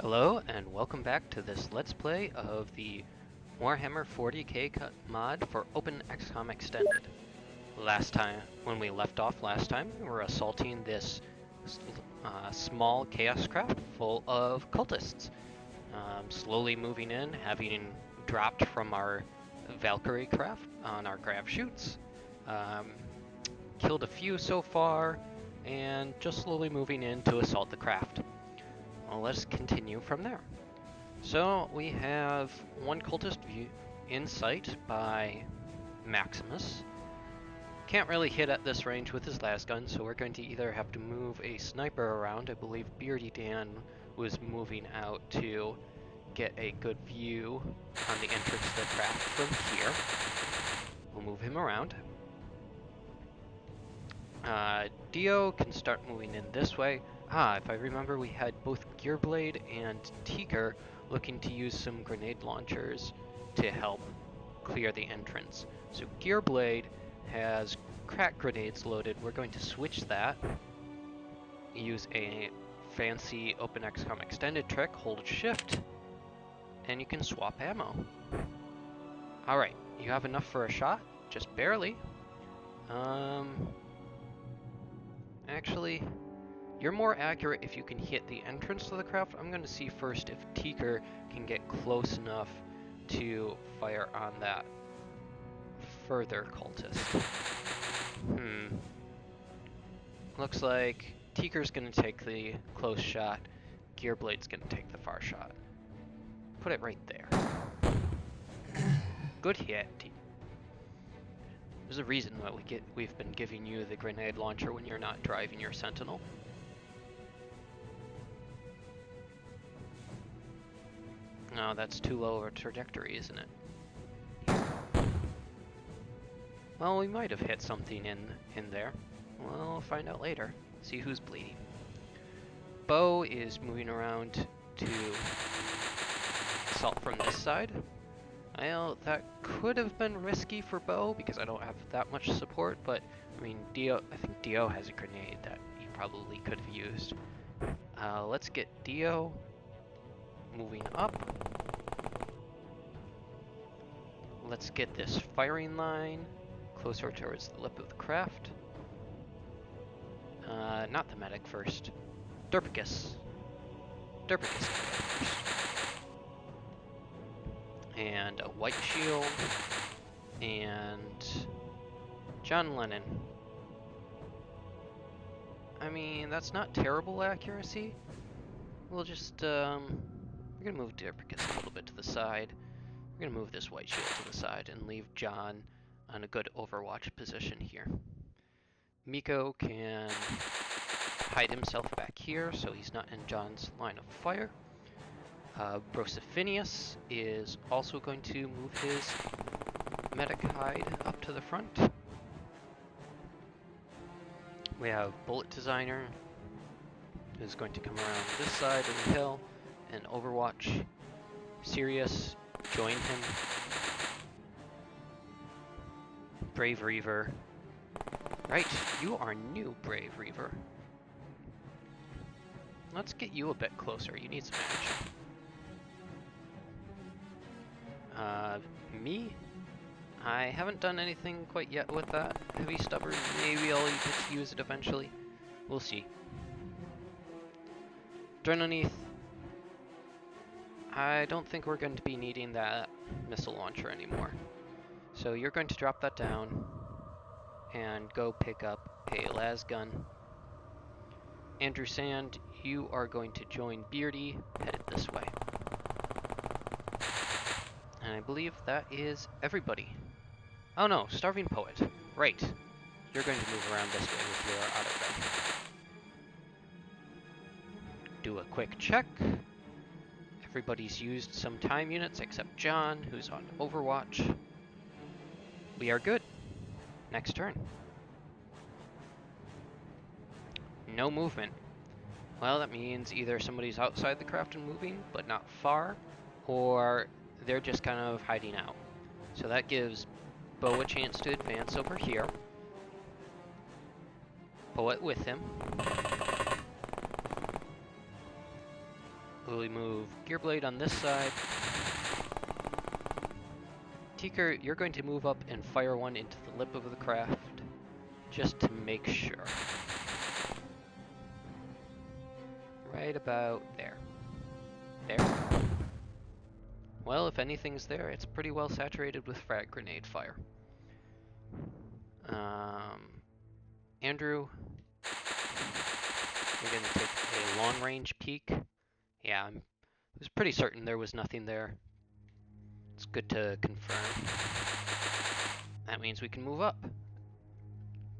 Hello and welcome back to this Let's Play of the Warhammer 40k mod for OpenXcom Extended. Last time, when we left off last time, we were assaulting this small chaos craft full of cultists. Slowly moving in, having dropped from our Valkyrie craft on our grav chutes. Killed a few so far, and just slowly moving in to assault the craft. Well, let's continue from there. So we have one cultist in sight by Maximus. Can't really hit at this range with his lasgun, so we're going to either have to move a sniper around. I believe Beardy Dan was moving out to get a good view on the entrance of the craft from here. We'll move him around. Dio can start moving in this way. If I remember, we had both Gearblade and Teaker looking to use some grenade launchers to help clear the entrance. So Gearblade has crack grenades loaded. We're going to switch that. Use a fancy OpenXcom extended trick, hold shift, and you can swap ammo. Alright, you have enough for a shot? Just barely. Actually, you're more accurate if you can hit the entrance to the craft. I'm going to see first if Teaker can get close enough to fire on that further cultist. Looks like Teaker's going to take the close shot. Gearblade's going to take the far shot. Put it right there. Good hit. There's a reason that we've been giving you the grenade launcher when you're not driving your Sentinel. No, that's too low of a trajectory, isn't it? Well, we might have hit something in there. We'll find out later. See who's bleeding. Bo is moving around to assault from this side. Well, that could have been risky for Bo because I don't have that much support, but I mean, I think Dio has a grenade that he probably could have used. Let's get Dio moving up. Let's get this firing line closer towards the lip of the craft. Not the medic first. Derpicus. Derpicus first. And a white shield, and John Lennon. I mean, that's not terrible accuracy. We'll just, we're gonna move Derpicus a little bit to the side. We're gonna move this white shield to the side and leave John on a good overwatch position here. Miko can hide himself back here so he's not in John's line of fire. Brosiphinius is also going to move his medic hide up to the front. We have Bullet Designer, who's going to come around this side of the hill and overwatch. Sirius, join him. Brave Reaver. Right, you are new, Brave Reaver. Let's get you a bit closer, you need some action. Me? I haven't done anything quite yet with that heavy stubborn. Maybe I'll get to use it eventually. We'll see. Underneath, I don't think we're going to be needing that missile launcher anymore. So you're going to drop that down and go pick up a las gun. Andrew Sand, you are going to join Beardy, headed this way. And I believe that is everybody. Oh no, Starving Poet. Right. You're going to move around this way with your autogun. Do a quick check. Everybody's used some time units except John, who's on Overwatch. We are good. Next turn. No movement. Well, that means either somebody's outside the craft and moving, but not far, or they're just kind of hiding out. So that gives Bo a chance to advance over here. Poet with him. We'll move Gear Blade on this side. Teaker, you're going to move up and fire one into the lip of the craft, just to make sure. Right about there. There. Well, if anything's there, it's pretty well saturated with frag grenade fire. Andrew, you're going to take a long-range peek. Yeah, I was pretty certain there was nothing there. It's good to confirm. That means we can move up.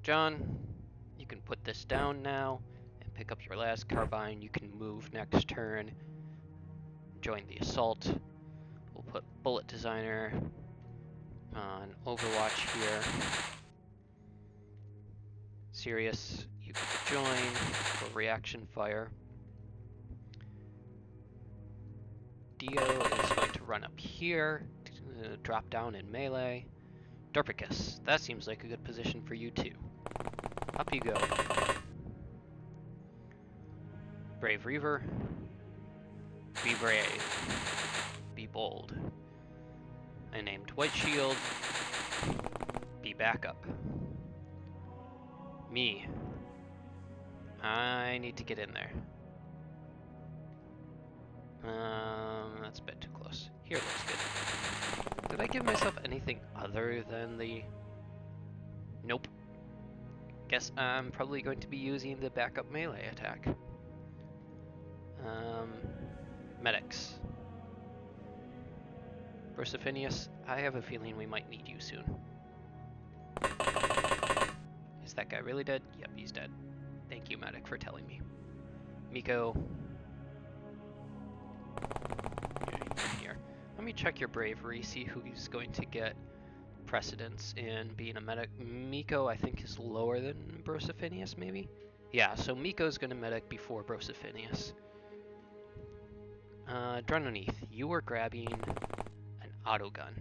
John, you can put this down now and pick up your last carbine. You can move next turn. Join the assault. We'll put Bullet Designer on Overwatch here. Sirius, you can join for reaction fire. Dio is going to run up here, drop down in melee. Dorpicus, that seems like a good position for you too. Up you go. Brave Reaver, be brave, be bold. I named White Shield, be backup. Me, I need to get in there. That's a bit too close. Here looks good. Did I give myself anything other than the... Nope. Guess I'm probably going to be using the backup melee attack. Medics. Brosifinius, I have a feeling we might need you soon. Is that guy really dead? Yep, he's dead. Thank you, medic, for telling me. Miko. Here. Let me check your bravery, see who's going to get precedence in being a medic. Miko, I think, is lower than Brosifinius, maybe? Yeah, so Miko's going to medic before Brosifinius. Drononith, you are grabbing an autogun.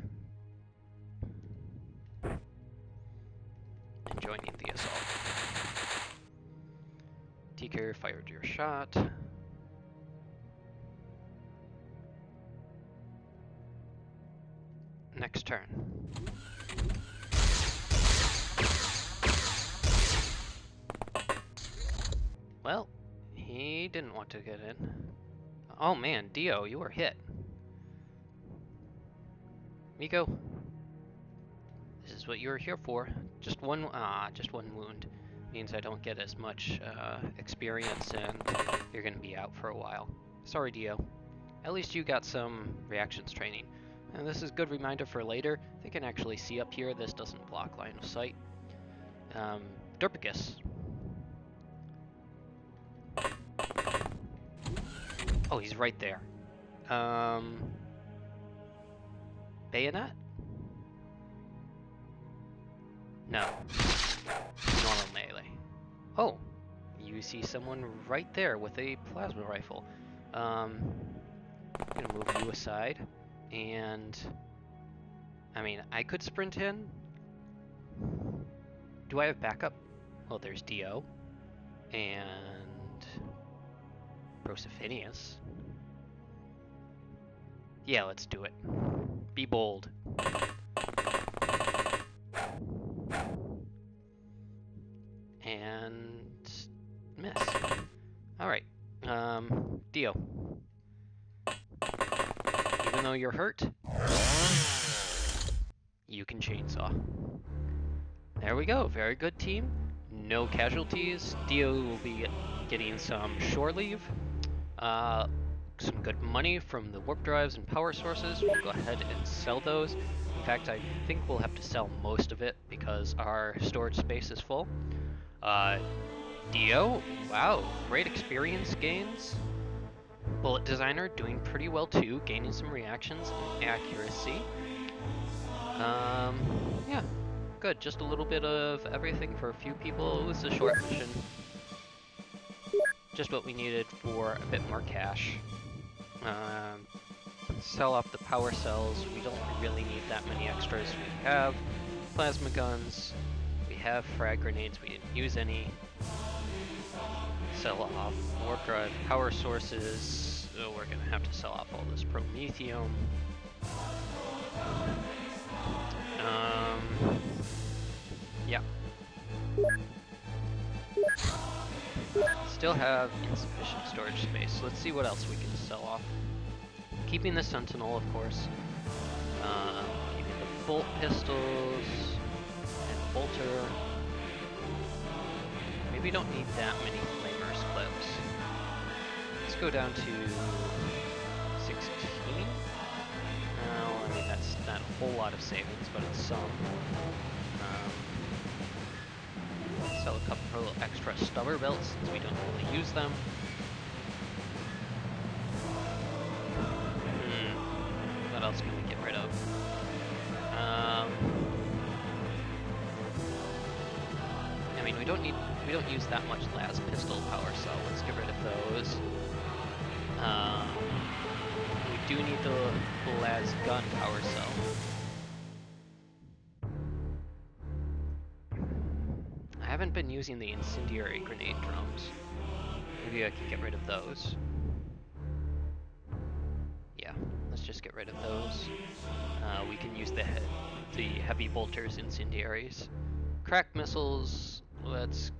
And joining the assault. Teaker fired your shot. Next turn. Well, he didn't want to get in. Oh man, Dio, you were hit. Miko, this is what you were here for. Just one wound. Means I don't get as much experience and you're gonna be out for a while. Sorry, Dio. At least you got some reactions training. And this is a good reminder for later. They can actually see up here. This doesn't block line of sight. Dorpicus. Oh, he's right there. Bayonet? No. Normal melee. Oh, you see someone right there with a plasma rifle. I'm gonna move you aside. And, I mean, I could sprint in. Do I have backup? Well, there's Dio. And Brosifinius. Yeah, let's do it. Be bold. And miss. Alright. Dio. Even though you're hurt, you can chainsaw. There we go. Very good team. No casualties. Dio will be getting some shore leave. Some good money from the warp drives and power sources. We'll go ahead and sell those. In fact, I think we'll have to sell most of it because our storage space is full. Dio, wow, great experience gains. Bullet Designer doing pretty well too, gaining some reactions and accuracy. Yeah, good. Just a little bit of everything for a few people. It was a short mission. Just what we needed for a bit more cash. Sell off the power cells. We don't really need that many extras. We have plasma guns. We have frag grenades. We didn't use any. Sell off warp drive power sources. So we're gonna have to sell off all this promethium. Yeah. Still have insufficient storage space. Let's see what else we can sell off. Keeping the Sentinel, of course. Keeping the bolt pistols and bolter. Maybe we don't need that many flamers clips. Let's go down to 16. Well, I mean that's not a whole lot of savings, but it's some. Sell a couple of extra stubber belts since we don't really use them. What else can we get rid of? I mean, we don't use that much las pistol power cell. Let's get rid of those. We do need the las gun power cell. I haven't been using the incendiary grenade drums. Maybe I can get rid of those. Yeah, let's just get rid of those. We can use the heavy bolters incendiaries. Crack missiles, let's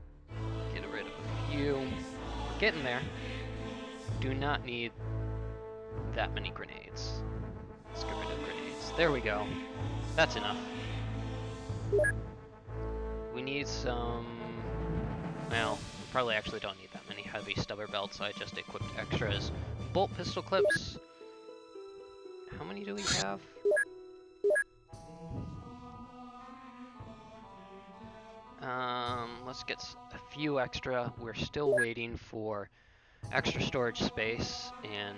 get rid of a few. Getting there. Do not need that many grenades. Let's get rid of grenades. There we go. That's enough. We need some... Well, we probably actually don't need that many heavy stubber belts, so I just equipped extras. Bolt pistol clips. How many do we have? Let's get a few extra. We're still waiting for extra storage space in,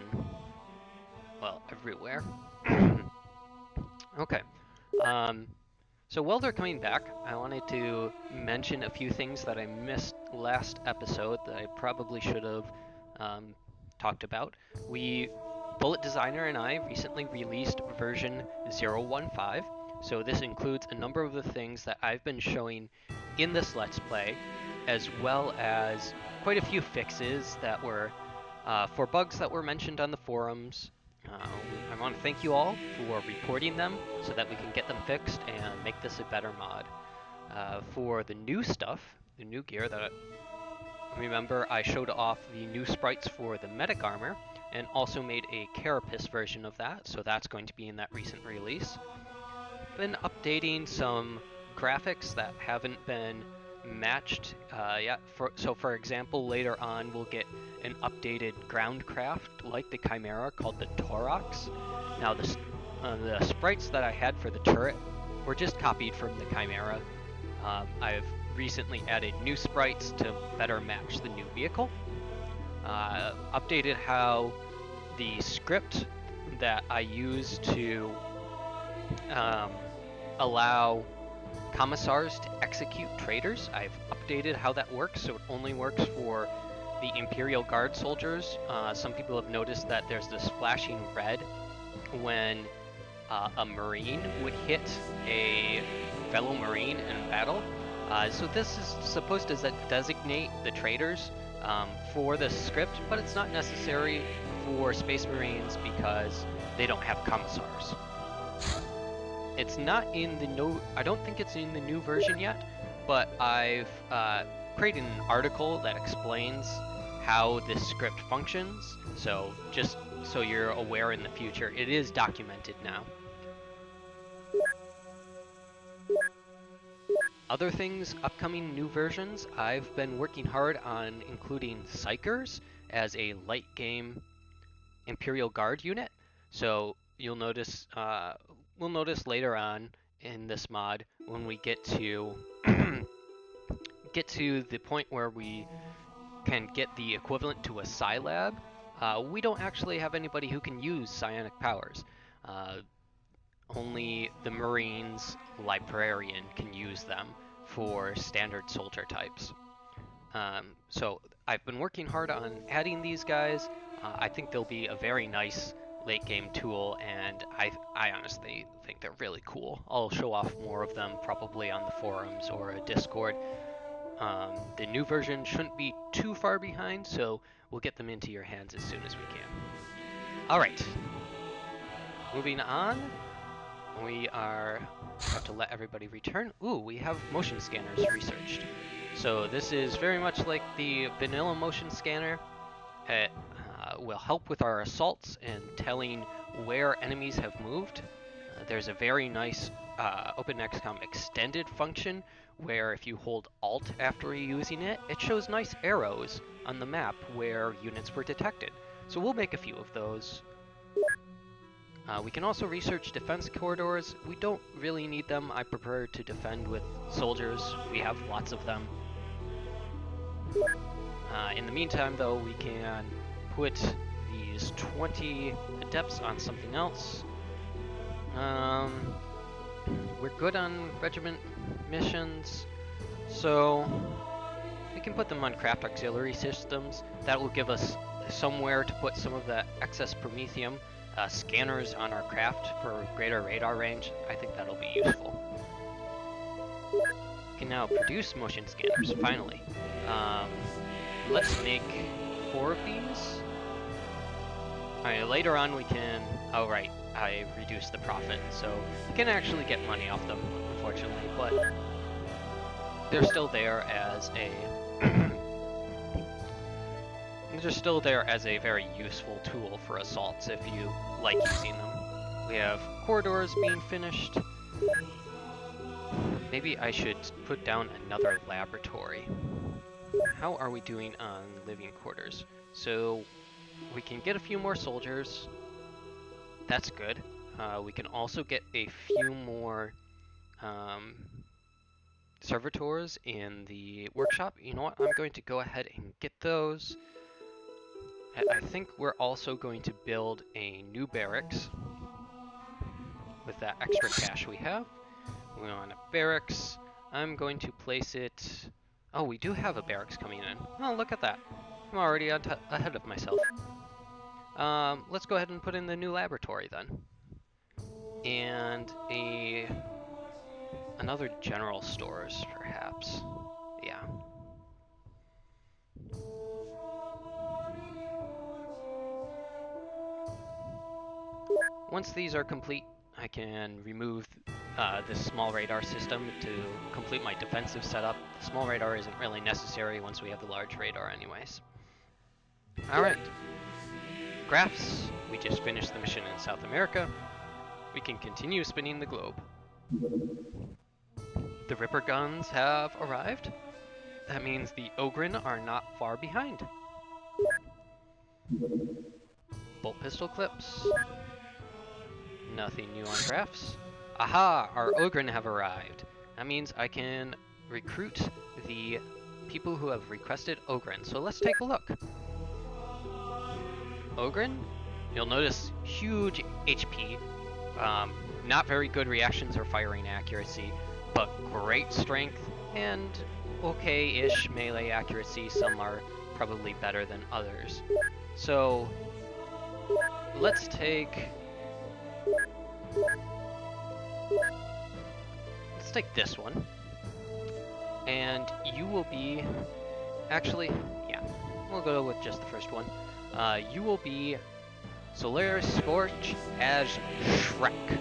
well, everywhere. Okay. So while they're coming back, I wanted to mention a few things that I missed last episode that I probably should have talked about. Bullet Designer and I recently released version 0.15, so this includes a number of the things that I've been showing in this Let's Play, as well as quite a few fixes that were for bugs that were mentioned on the forums. I want to thank you all for reporting them so that we can get them fixed and make this a better mod. For the new stuff, the new gear that remember I showed off the new sprites for the medic armor and also made a carapace version of that, so that's going to be in that recent release. Been updating some graphics that haven't been matched yet. So for example, later on we'll get an updated ground craft like the Chimera called the Thorax. Now the sprites that I had for the turret were just copied from the Chimera. I've recently added new sprites to better match the new vehicle. Updated how the script that I use to allow commissars to execute traitors, I've updated how that works so it only works for the Imperial Guard soldiers. Some people have noticed that there's this flashing red when a Marine would hit a fellow Marine in battle. So this is supposed to designate the traitors for the script, but it's not necessary for Space Marines because they don't have commissars. It's not in the I don't think it's in the new version yet, but I've created an article that explains how this script functions, so just so you're aware in the future, it is documented now. Other things, upcoming new versions, I've been working hard on including Psychers as a light game Imperial Guard unit. So you'll notice, we'll notice later on in this mod when we get to the point where we can get the equivalent to a Scilab, we don't actually have anybody who can use psionic powers. Only the Marines Librarian can use them for standard soldier types. So I've been working hard on adding these guys. I think they'll be a very nice late game tool, and I honestly think they're really cool. I'll show off more of them probably on the forums or a Discord. The new version shouldn't be too far behind, so we'll get them into your hands as soon as we can. Alright. Moving on. We have to let everybody return. Ooh, we have motion scanners researched. So this is very much like the vanilla motion scanner. It will help with our assaults and telling where enemies have moved. There's a very nice OpenXcom extended function where if you hold Alt after using it, it shows nice arrows on the map where units were detected. So we'll make a few of those. We can also research defense corridors. We don't really need them. I prefer to defend with soldiers. We have lots of them. In the meantime, though, we can put these 20 adepts on something else. We're good on regiment missions, so we can put them on craft auxiliary systems. That will give us somewhere to put some of the excess promethium. Scanners on our craft for greater radar range. I think that'll be useful. We can now produce motion scanners, finally. Let's make 4 of these. Alright, later on we can... Oh right, I reduced the profit, so we can actually get money off them, unfortunately, but they're still there as a... They're still there as a very useful tool for assaults if you like using them. We have corridors being finished. Maybe I should put down another laboratory. How are we doing on living quarters? So we can get a few more soldiers. That's good. We can also get a few more servitors in the workshop. You know what? I'm going to go ahead and get those. I think we're also going to build a new barracks with that extra cash we have. We're on a barracks. I'm going to place it... Oh, we do have a barracks coming in. Oh, look at that. I'm already ahead of myself. Let's go ahead and put in the new laboratory then. And another general stores, perhaps. Yeah. Once these are complete, I can remove this small radar system to complete my defensive setup. The small radar isn't really necessary once we have the large radar anyways. Alright. Graphs. We just finished the mission in South America. We can continue spinning the globe. The Ripper guns have arrived. That means the Ogryn are not far behind. Bolt pistol clips. Nothing new on graphs. Aha! Our Ogryn have arrived. That means I can recruit the people who have requested Ogryn. So let's take a look. Ogryn, you'll notice huge HP, not very good reactions or firing accuracy, but great strength and okay-ish melee accuracy. Some are probably better than others. So let's take this one, and you will be, actually, yeah, we'll go with just the first one. You will be Solaris Scorch as Shrek.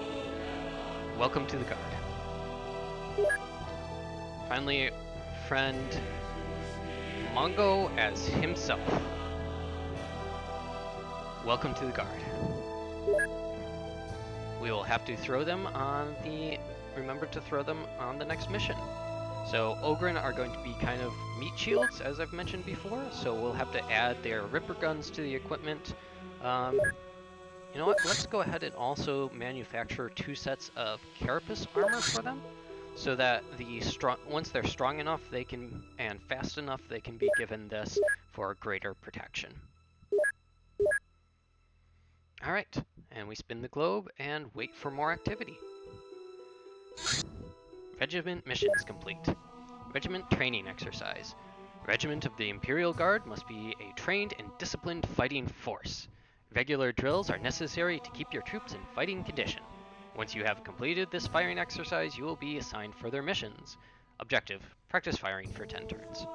Welcome to the guard. Finally, friend Mongo as himself. Welcome to the guard. We will have to throw them on the... Remember to throw them on the next mission. So Ogryn are going to be kind of meat shields, as I've mentioned before, so we'll have to add their Ripper guns to the equipment. You know what, let's go ahead and also manufacture 2 sets of carapace armor for them, so that once they're strong enough they can, and fast enough, they can be given this for greater protection. Alright, and we spin the globe and wait for more activity. Regiment missions complete. Regiment training exercise. Regiment of the Imperial Guard must be a trained and disciplined fighting force. Regular drills are necessary to keep your troops in fighting condition. Once you have completed this firing exercise, you will be assigned further missions. Objective: practice firing for 10 turns.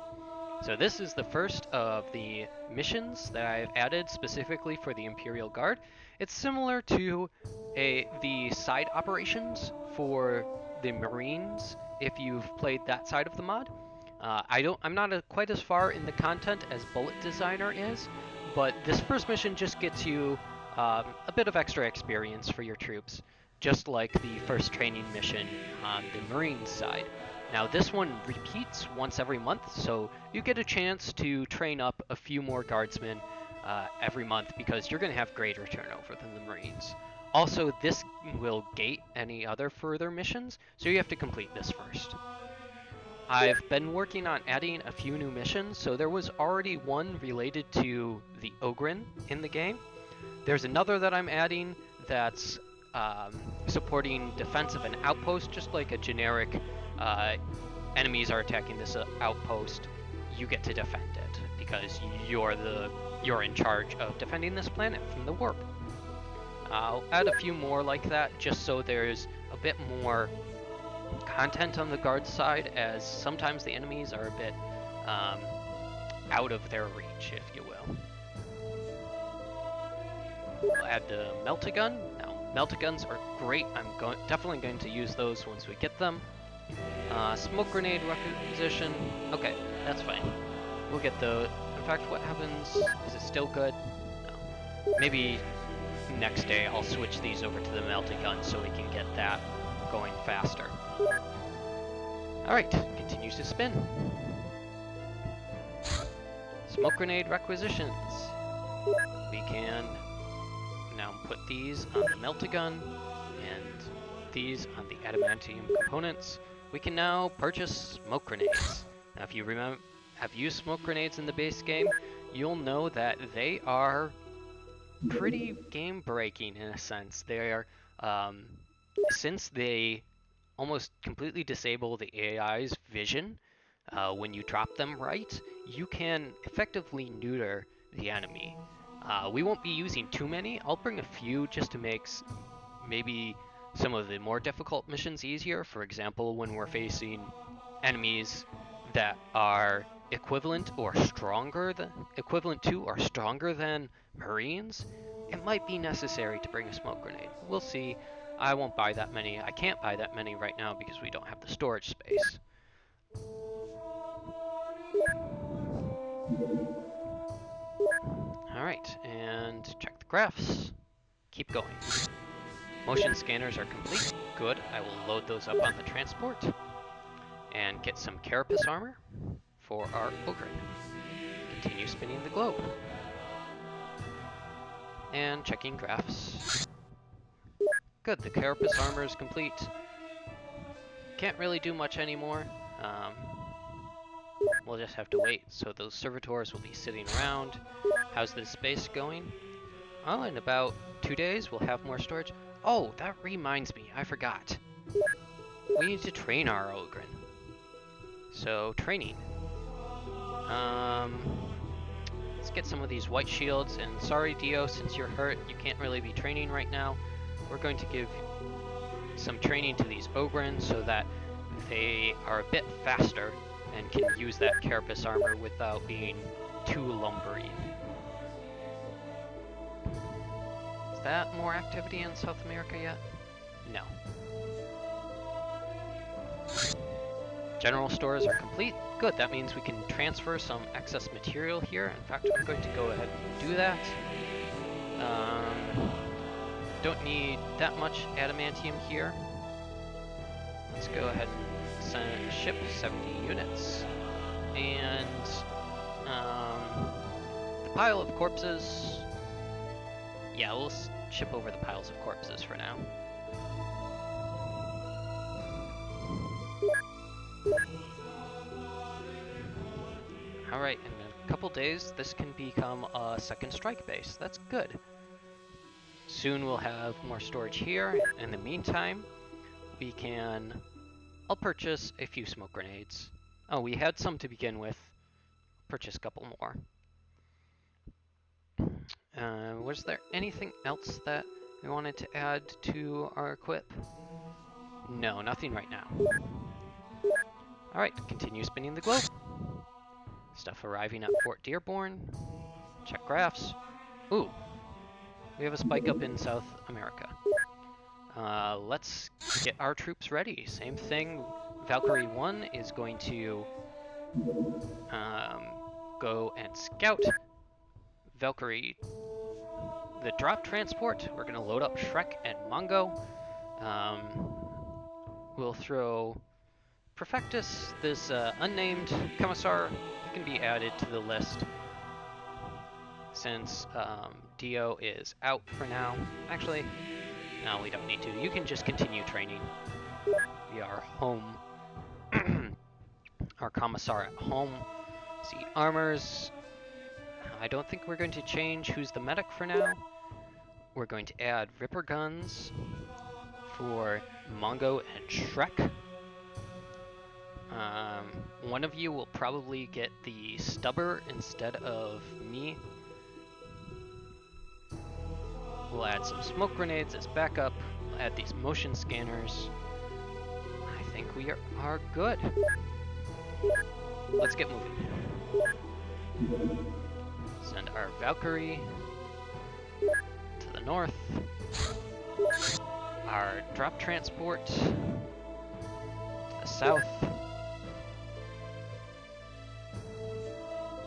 So this is the first of the missions that I've added specifically for the Imperial Guard. It's similar to the side operations for the Marines if you've played that side of the mod. I'm not quite as far in the content as Bullet Designer is, but this first mission just gets you a bit of extra experience for your troops, just like the first training mission on the Marines side. Now this one repeats once every month, so you get a chance to train up a few more guardsmen every month because you're going to have greater turnover than the Marines. Also, this will gate any other further missions, so you have to complete this first. I've been working on adding a few new missions, so there was already one related to the Ogryn in the game. There's another that I'm adding that's supporting defense of an outpost, just like a generic enemies are attacking this outpost, you get to defend it because you're in charge of defending this planet from the warp. I'll add a few more like that just so there's a bit more content on the guard side, as sometimes the enemies are a bit out of their reach, if you will. We'll add the meltagun. Now, meltaguns are great. I'm definitely going to use those once we get them. Smoke grenade requisition. Okay, that's fine. We'll get the... In fact, what happens... Is it still good? No. Maybe next day I'll switch these over to the meltagun so we can get that going faster. Alright, continues to spin. Smoke grenade requisitions. We can now put these on the meltagun and these on the adamantium components. We can now purchase smoke grenades. Now if you have used smoke grenades in the base game, you'll know that they are pretty game-breaking in a sense. They are, since they almost completely disable the AI's vision when you drop them right, you can effectively neuter the enemy. We won't be using too many. I'll bring a few just to make maybe some of the more difficult missions easier. For example, when we're facing enemies that are equivalent to or stronger than Marines, it might be necessary to bring a smoke grenade. We'll see. I won't buy that many. I can't buy that many right now because we don't have the storage space. Alright, and check the graphs. Keep going. Motion scanners are complete. Good. I will load those up on the transport. And get some carapace armor for our Ogryn. Continue spinning the globe. And checking graphs. Good, the carapace armor is complete. Can't really do much anymore. We'll just have to wait. So those servitors will be sitting around. How's this space going? Oh, in about 2 days we'll have more storage. Oh, that reminds me, I forgot. We need to train our Ogryn. So, training. Let's get some of these white shields, and sorry Dio, since you're hurt, you can't really be training right now. We're going to give some training to these Ogryn so that they are a bit faster and can use that carapace armor without being too lumbering. Is that more activity in South America yet? No. General stores are complete. Good, that means we can transfer some excess material here. In fact, I'm going to go ahead and do that. Don't need that much adamantium here. Let's go ahead and ship 70 units. And the pile of corpses... Yeah, we'll ship over the piles of corpses for now. Alright, in a couple days, this can become a second strike base. That's good. Soon we'll have more storage here. In the meantime, I'll purchase a few smoke grenades. Oh, we had some to begin with. Purchase a couple more. Was there anything else that we wanted to add to our equip? No, nothing right now. Alright, continue spinning the globe. Stuff arriving at Fort Dearborn. Check graphs. Ooh, we have a spike up in South America. Let's get our troops ready. Same thing, Valkyrie 1 is going to go and scout. Valkyrie, the drop transport, we're going to load up Shrek and Mongo. We'll throw Perfectus, this unnamed commissar, he can be added to the list since Dio is out for now. Actually, no, we don't need to. You can just continue training. We are home. Our commissar at home. See, armors. I don't think we're going to change who's the medic for now. We're going to add Ripper guns for Mongo and Shrek. One of you will probably get the stubber instead of me. We'll add some smoke grenades as backup. We'll add these motion scanners. I think we are good. Let's get moving. Send our Valkyrie to the north. Our drop transport to the south.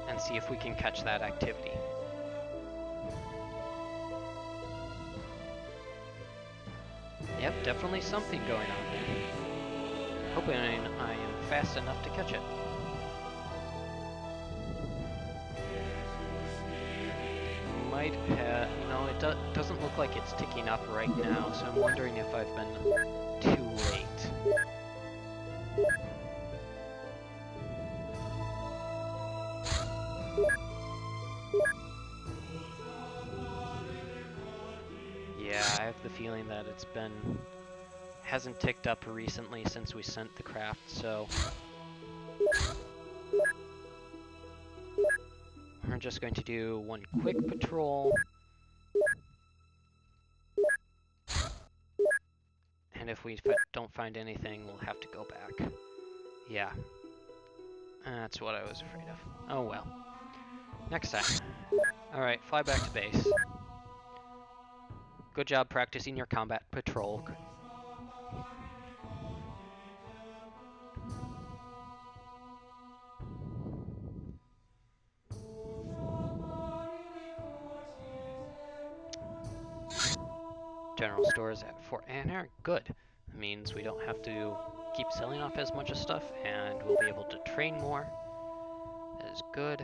And see if we can catch that activity. Yep, definitely something going on there. Hoping I am fast enough to catch it. Might have... No, it doesn't look like it's ticking up right now, so I'm wondering if I've been too late. Yeah, I have the feeling that hasn't ticked up recently since we sent the craft, so we're just going to do one quick patrol, and if we don't find anything, we'll have to go back. Yeah, that's what I was afraid of. Oh well. Next time. Alright, fly back to base. Good job practicing your combat patrol. General stores at Fort Anner. Good. That means we don't have to keep selling off as much of stuff, and we'll be able to train more. That is good.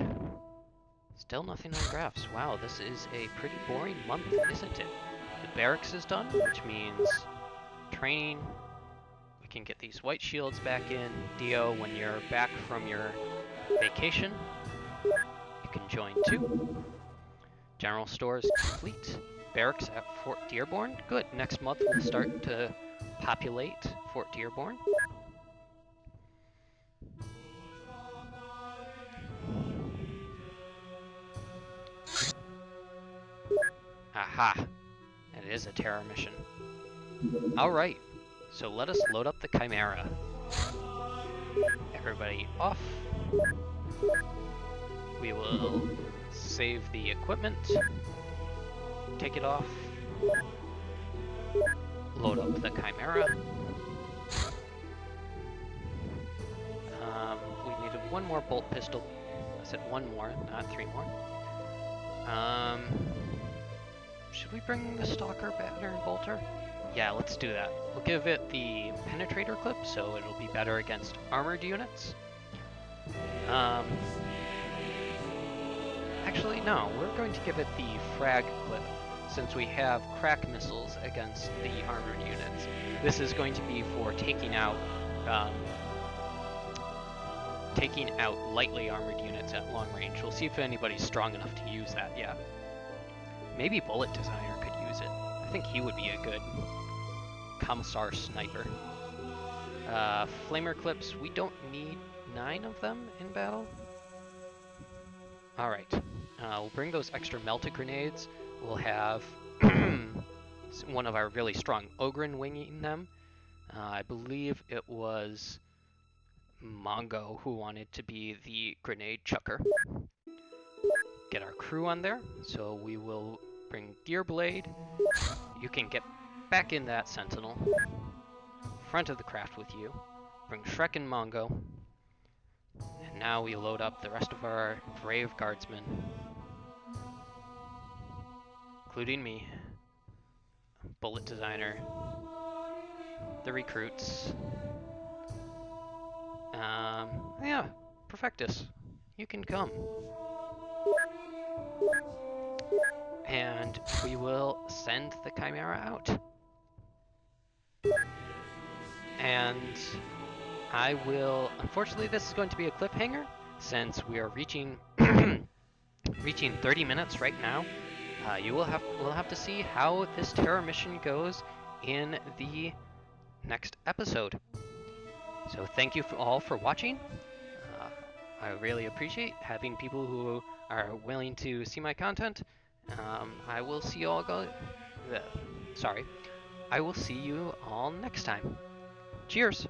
Still nothing on graphs. Wow, this is a pretty boring month, isn't it? The barracks is done, which means training. We can get these white shields back in. Dio, when you're back from your vacation, you can join too. General stores complete. Barracks at Fort Dearborn. Good. Next month we'll start to populate Fort Dearborn. Aha! It is a terror mission. Alright, so let us load up the Chimera. Everybody off. We will save the equipment. Take it off. Load up the Chimera. We needed one more bolt pistol. I said one more, not three more. Should we bring the Stalker, Batter, and Bolter? Yeah, let's do that. We'll give it the Penetrator clip, so it'll be better against armored units. Actually, no, we're going to give it the Frag clip, since we have crack missiles against the armored units. This is going to be for taking out lightly armored units at long range. We'll see if anybody's strong enough to use that, yeah. Maybe Bullet Designer could use it. I think he would be a good Commissar sniper. Flamer clips, we don't need 9 of them in battle. Alright, we'll bring those extra melted grenades. We'll have one of our really strong Ogryn winging them. I believe it was Mongo, who wanted to be the grenade chucker. Get our crew on there, so we will bring Deerblade. You can get back in that Sentinel. Front of the craft with you. Bring Shrek and Mongo. And now we load up the rest of our brave guardsmen. Including me. Bullet designer. The recruits. Yeah, Perfectus. You can come. And we will send the Chimera out. And I will, unfortunately this is going to be a cliffhanger, since we are reaching 30 minutes right now. We'll have to see how this terror mission goes in the next episode. So thank you all for watching. I really appreciate having people who are willing to see my content. I will see you all I will see you all next time. Cheers!